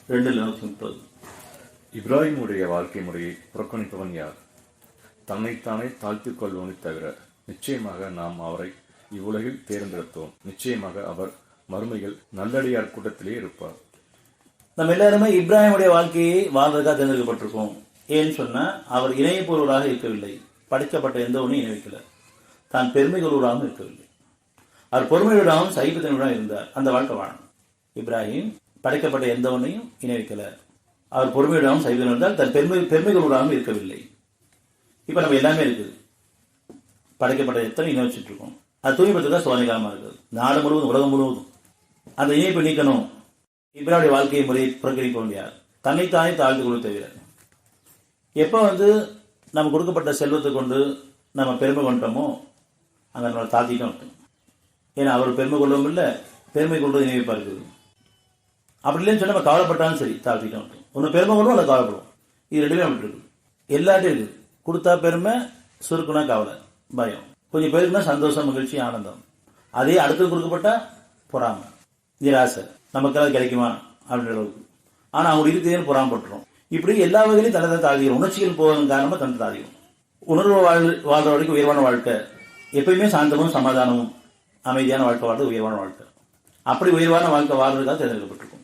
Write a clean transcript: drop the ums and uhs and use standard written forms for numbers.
2:130. இப்ராஹிமுடைய வாழ்க்கை முறையை புறக்கணிப்பவன் யார்? தன்னைத்தானே தாழ்த்திக் கொள்வனை தவிர நிச்சயமாக நாம் அவரை இவ்வுலகில் தேர்ந்தெடுத்தோம். நிச்சயமாக அவர் மறுமையில் நல்லடியார் கூட்டத்திலே இருப்பார். நம்ம எல்லாருமே இப்ராஹிமுடைய வாழ்க்கையை வாழ்றதுக்காக தேர்ந்தெடுக்கப்பட்டிருக்கோம். ஏன்னு சொன்னா அவர் இணையப்பொருளாக இருக்கவில்லை. படைக்கப்பட்ட எந்த ஒன்றும் இணை வைக்கல. தான் பெருமை கொள்வராகவும் இருக்கவில்லை. அவர் பொறுமையுடாகவும் சைபத்தினுடன் இருந்தார். அந்த வாழ்க்கை வாழணும். இப்ராஹிம் படைக்கப்பட்ட எந்த ஒன்றையும் இணை வைக்கல. அவர் பொறுமையுடாகவும் சைபத்தினுடன் இருந்தால் தன் பெருமை கொள்வராகவும் இருக்கவில்லை. இப்ப நம்ம எல்லாமே இருக்குது. படைக்கப்பட்ட எத்தனை இணை வச்சுட்டு இருக்கோம். அது தூய்மைப்படுத்த சோதனை காலமாக இருக்குது. நாடு முழுவதும், உலகம் முழுவதும் அந்த இணைப்பை நீக்கணும். இப்ராஹிமுடைய வாழ்க்கை முறையை புறக்கணிப்பவன் யார்? தன்னைத்தானே தாழ்த்து கொள்ள தவிர. எப்ப நம்ம கொடுக்கப்பட்ட செல்வத்தை கொண்டு நம்ம பெருமை கொண்டோமோ அங்க நம்ம தாழ்த்திட்டோம். ஏன்னா அவர் பெருமை கொள்ளவும் இல்லை, பெருமை கொள்வது இணைப்பா இருக்குது. அப்படி இல்லைன்னு சொன்னா நம்ம கவலைப்பட்டாலும் சரி தாழ்த்திட்டோம். ஒன்று பெருமை கொள்வோம் அல்ல கவலைப்படுவோம். இது ரெண்டுமே அப்படி இருக்குது. எல்லாத்தையும் இருக்குது. கொடுத்தா பெருமை, சுருக்குனா கவலை, பயம். கொஞ்சம் பேருக்குன்னா சந்தோஷம், மகிழ்ச்சி, ஆனந்தம். அதே அடுத்து கொடுக்கப்பட்டா பொறாமை, நிராசை, நமக்கு அது கிடைக்குமா அப்படின்ற அளவுக்கு. ஆனா அவங்க இருக்குதுன்னு பொறாமப்பட்டுரும். இப்படி எல்லா வகையிலும் தன்னை தாழ்கிறோம். உணர்ச்சிகள் போவதன் காரணமா தன்னை தாழ்கிறோம். உணர்வு வாழ்ற வரைக்கும் உயர்வான வாழ்க்கை. எப்பயுமே சாந்தமும் சமாதானமும் அமைதியான வாழ்க்கை வாழ்றது உயர்வான வாழ்க்கை. அப்படி உயர்வான வாழ்க்கை வாழ்றதுக்காக தேர்ந்தெடுக்கப்பட்டிருக்கும்.